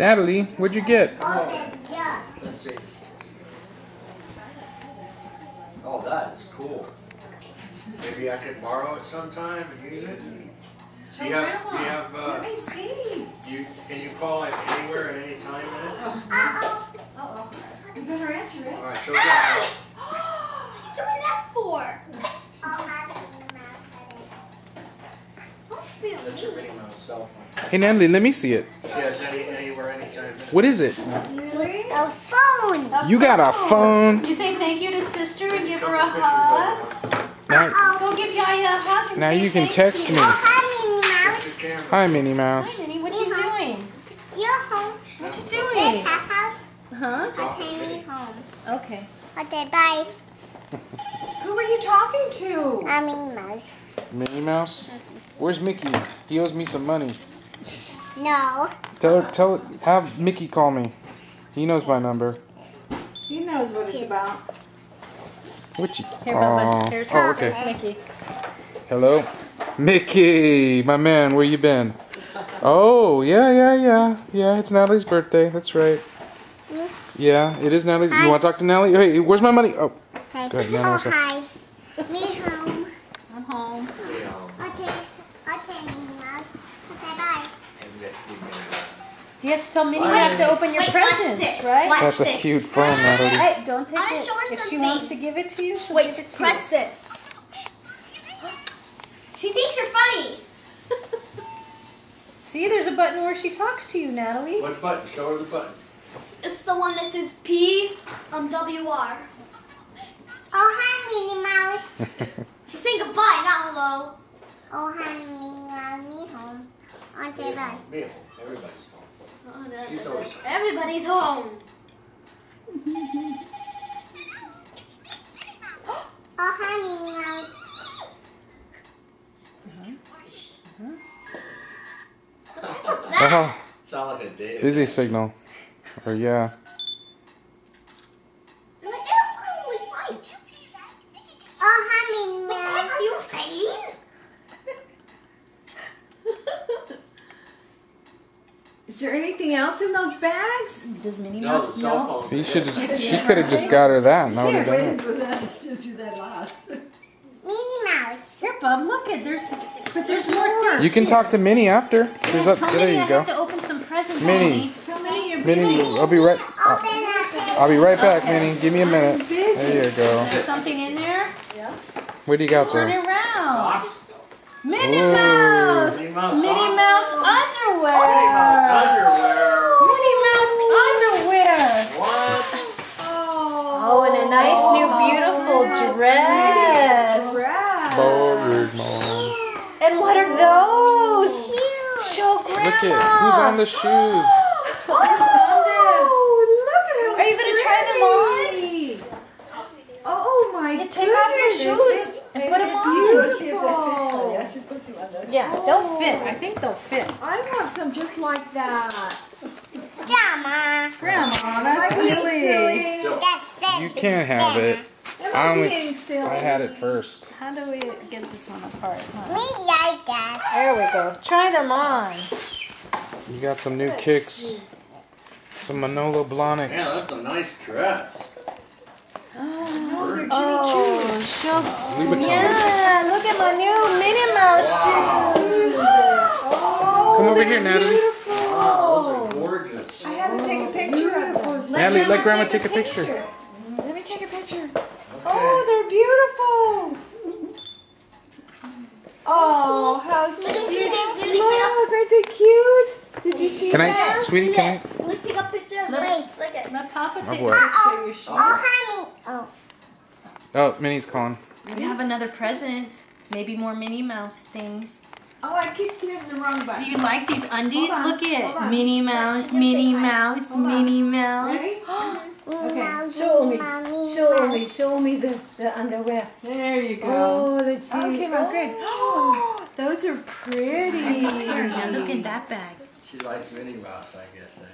Natalie, what'd you get? Let's see. Oh, that is cool. Maybe I could borrow it sometime and use it. Do you have, Let me see. can you call it anywhere at any time in it? Uh-oh. You better answer it. All right, so that. What are you doing that for? That's your Minnie Mouse cell phone. Hey, Natalie, let me see it. She has anywhere, anytime in it. What is it? Really? A phone. You got a phone. Did you say thank you to sister and give her a hug? Now, Go give Yaya a hug and now say you can thank text you. me. Put your camera. Hi, Minnie Hi, Mouse. Minnie. What you doing? You're home. What you doing? House. Huh? Okay, me home. Okay. Okay, bye. Who are you talking to? Minnie Mouse. Minnie Mouse? Where's Mickey? He owes me some money. No. Tell her, have Mickey call me. He knows my number. He knows what it's about. What you? Here, Bubba. Here's oh, okay. Here's Mickey. Hello? Mickey, my man, where you been? Oh, yeah. Yeah, it's Natalie's birthday. That's right. Me. Yeah, it is Natalie's. You want to talk to Natalie? Hey, where's my money? Oh, Hey. go ahead, Natalie. Oh, hi. Me home. I'm home. Okay. Okay, Minnie Mouse. Okay, bye. Do you have to tell Minnie you have to open your Wait, watch presents, this. right? Watch That's a this. cute phone, Natalie. Hey, don't take I wanna it. show her If she something. wants to give it to you, she'll give Wait, it to press this. She thinks you're funny. you. See, there's a button where she talks to you, Natalie. What button? Show her the button. It's the one that says PWR. Oh, hi, Minnie Mouse. She's saying goodbye, not hello. Oh, hi, Minnie Mouse. Me home. Okay, bye. Me home. Everybody's home. Oh, no, She's always home. everybody's home. Oh, hi, Minnie Mouse. What's that? Oh, Sound like a data. busy signal. Or yeah. Oh, hi, Minnie Mouse. What are you saying? Is there anything else in those bags? Does Minnie No, the Mouse cell know? phone. She should have. She could have just got her that and I would have done it. for that to do that last. Minnie Mouse. Here, Bub, look it. There's more things. You can talk to Minnie after. There's up. Tell There Minnie you I go. have to open some presents, Minnie. Tell me you're Minnie, busy. I'll be right. Open up. I'll be right back, Minnie. Give me a minute. There you go. There's something in there. What do you got Turn there? it around. Socks. Minnie Ooh. Mouse. Minnie Mouse Minnie socks. Mouse underwear. Minnie Mouse underwear. Minnie Mouse underwear. What? Oh, and a nice new beautiful dress. Bordered mom. And what are those? Show Grandma. Look at who's on the shoes. Oh, look at how Are you gonna try them on? pretty. Oh my You goodness. take off your shoes and put them on. Beautiful. Yeah, they'll fit. I think they'll fit. I want some just like that. Grandma. Grandma, That's silly. So, That's You can't have it. Am I I only- being silly? I had it first. How do we get this one apart? Huh? We like that. There we go. Try them on. You got some new kicks. Some Manolo man, Blahniks. that's a nice dress. No, they're Jimmy Oh, show. Louboutin. Yeah, look at my new Minnie Mouse shoes. Oh, Come over they're here, Natalie. beautiful. Wow, those are gorgeous. I had to take a picture of them. Natalie, let Grandma take a picture. Let me take a picture. Okay. Oh, they're beautiful. Oh, how Look cute. at Beauty. Look, aren't they cute? Did you see Can that? I, sweetie? Can I? Let's take a picture of Look. this. Look at. Let Papa take boy. a picture of your shoes. Oh, honey. Oh. Oh, Minnie's calling. We have another present. Maybe more Minnie Mouse things. Oh, I keep hitting the wrong button. Do you like these undies? Hold on, Look at hold on. Minnie Mouse, Just Minnie say hi. Mouse, Hold on. Minnie Mouse. Ready? Okay. Show me the underwear. There you go. Oh, let's see. Okay, well, good. Oh, those are pretty. Here, now look in that bag. She likes Minnie Mouse, I guess, eh?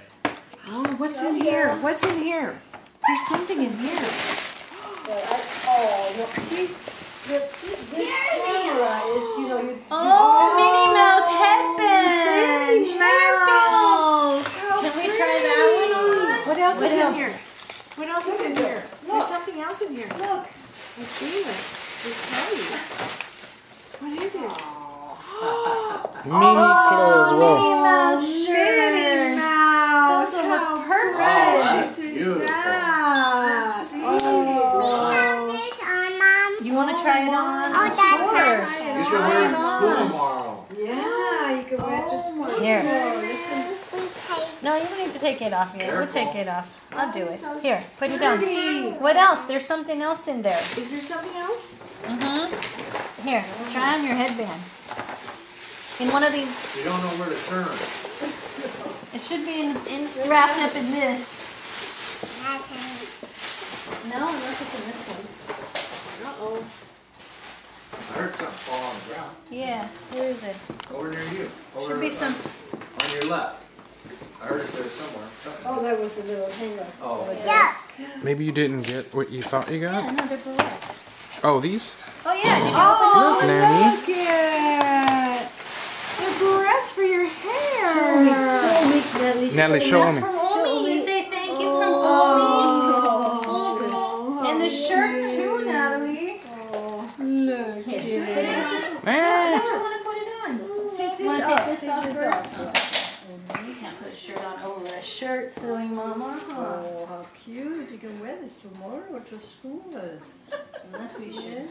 Oh, what's in here? What's in here? There's something in here. Oh, look, see? This camera is, you know, you. Oh, Minnie Mouse headband. Minnie Mouse. Can we try What else is in else? here? What else is in here? There's something else in here. Look. I feel it. It's heavy. What is it? Mini clothes. Whoa. Minnie Mouse Minnie shirt. Mouse. Those will look How perfect. precious Oh, is beautiful. that? We have this on, Mom. You want to try it on? Oh, that's You not should wear it to school tomorrow. Yeah, you can wear it to school. Here. We take No, you don't need to take it off yet. We'll Careful. take it off. I'll do it. so Here, put it down. pretty. What else? There's something else in there. Is there something else? Here, try on your headband. In one of these, You don't know where to turn. it should be wrapped up in this. nothing. No, unless it's in this one. Uh-oh. I heard something fall on the ground. Yeah, where is it? Over near you. Over Should be some. on your left. I heard it there somewhere. Something. Oh, that was a little hanger. Oh. Yeah. Maybe you didn't get what you thought you Yeah, got? no, they're barrettes. Oh, these? Oh yeah, did you Oh, Look, Nanny. look at the barrettes for your hair. Natalie, show That's me. from Omi. You say thank you from Omi. Oh, And the shirt too, Natalie. look Here, at put it it. on. I Ah. thought you want to put it on. Take You want this to off. take this off Take this first? off. You can't put a shirt on over a shirt, silly mama. Oh, how cute. You can wear this tomorrow to school. Unless we should.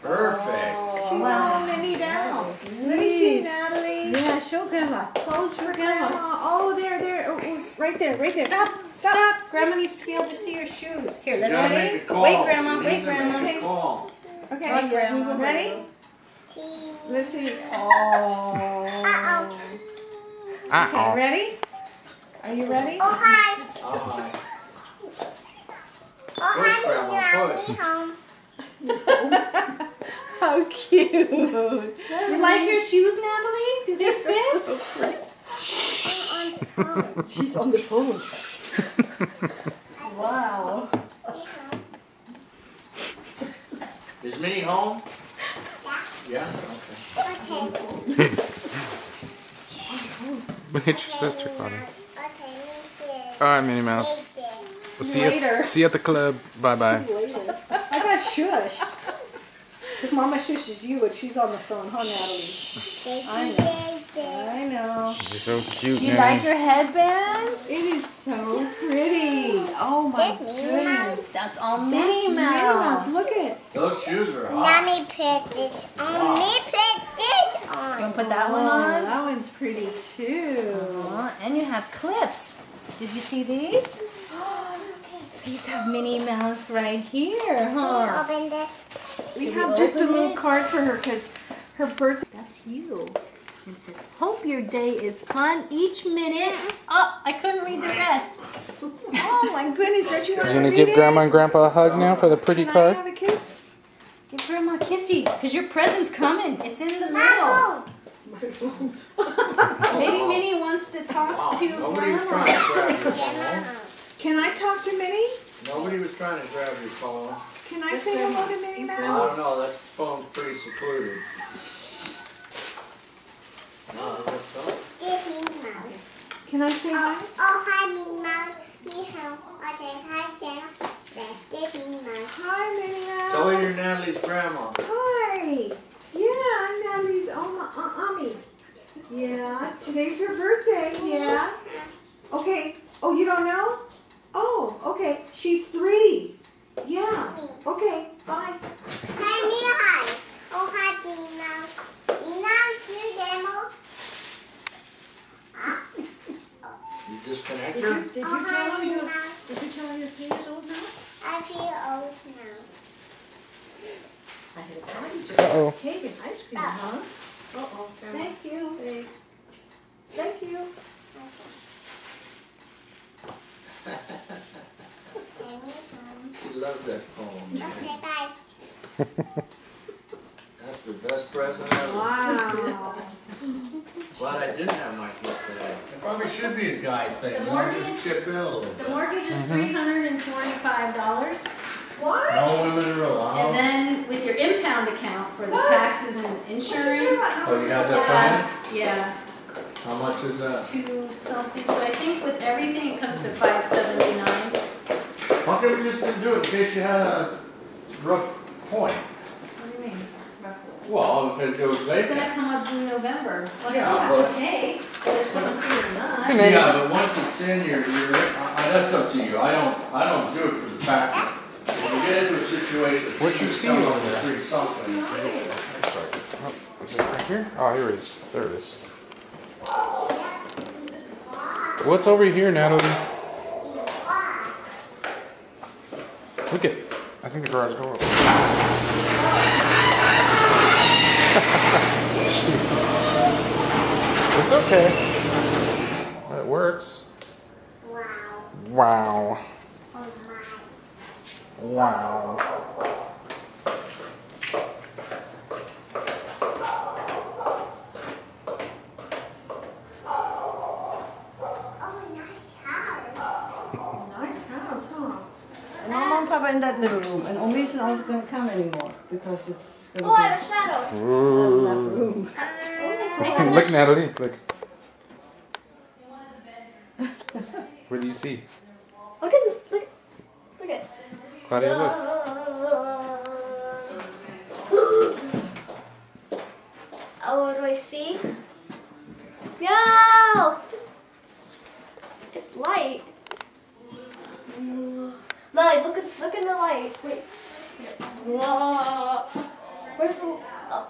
Perfect. She's all mini down. Let me see, Natalie. Yeah, show Grandma. Pose for Grandma. Oh, there. Oh, right there. Stop! Grandma needs to be able to see her shoes. Here, You let's gotta ready. make a call. Wait, Grandma. Please, Wait, and Grandma. make a call. Okay, Wait, Grandma. ready? Tea. Let's see. Oh. Uh-oh. Okay, Uh-oh. ready? Are you ready? Oh, hi. Alright. Oh, Push, hi, Grandma, Mom. push. Home. How cute. You like your shoes, Natalie? Do they fit? She's on the phone. Wow. Is Minnie home? Yeah? Okay. Okay. Look at your sister, Claudia. Okay, Mrs. All right, Minnie Mouse. See you, see you at the club. Bye-bye. Later. I got shushed. Because Mama shushes you and she's on the phone, huh, Natalie? I know. You're so cute, Do you like Nanny. your headband? It is so pretty. Oh my goodness. That's all That's Minnie Mouse. Look at it. Those shoes are hot. Mommy put this on. Me put this You on. want to put that one Oh, on? that one's pretty too. And you have clips. Did you see these? These have Minnie Mouse right here, huh? Open this. We Can have we just a open little it? card for her because her birthday. That's you. It says, hope your day is fun each minute. Oh, I couldn't read the rest. Oh my goodness! Don't you want You're to gonna read give it? Grandma and Grandpa a hug now for the pretty Can I card? have a kiss? Give Grandma a kissy, because your present's coming. It's in the My mail. phone. Maybe Minnie wants to talk Wow. to Nobody was Grandma. trying to grab your phone. Can I talk to Minnie? Nobody was trying to grab your phone. Can I say hello to Minnie I Mouse? don't know, that phone's pretty secluded. No, I guess so. This Minnie Mouse. Can I say hi? Oh, hi, Minnie Mouse. Me home. Okay, hi, Jenna. This Minnie Mouse. Hi, Minnie Mouse. Tell her you're Natalie's grandma. Hi. Yeah, I'm Natalie's Ami. Yeah, today's her birthday. Yeah. Okay. Oh, you don't know? Oh, okay. She's 3. Yeah. Okay. Bye. Hi, Minnie Hi. Oh, hi, Minnie Mouse. Minnie Mouse, you demo. You disconnect Did her? you Oh, tell hi, her Minnie you Mouse. did you tell her you're 3 years old now? I feel old now. I had a party just Uh-oh. cake and ice cream, huh? Uh-oh. Thank you. Hey. Thank you. She loves that phone. Okay, bye. That's the best present ever. Wow. Glad I didn't have my gift today. It probably should be a guy thing. The You know, mortgage? just chip in a little bit. The mortgage is $345. What? No women are And allowed. then with your impound account for the What? taxes and What'd you say insurance, about Oh, you have that plan? yeah, How much is that? 2 something. So I think with everything it comes to just didn't do it in case you had a rough point. What do you mean? Roughly? Well, if it goes It's vacant. gonna come up in November. Well, Yeah, still have but- to pay. There's something sooner than not. Hey, man. Yeah, but once it's in, that's up to you. I don't do it for the fact that when you get into a situation. What you see comes over up there? with something. Oh, is it right here? Oh, here it is. There it is. What's over here, Natalie? Look it. I think the garage door. It's okay. It works. Wow. Wow. Oh my. Wow. Oh, nice house. Nice house, huh? And Mama and Papa in that little room, and Omi's not going to come anymore because it's going Oh, I to have a shadow. be Ooh. not enough room. Look, Natalie. Look. What do you see? Look at look at. Claudia, look. Oh, what do I see? Yo! It's light. Lily, look in the light. Wait. Whoa. Where's the? Oh.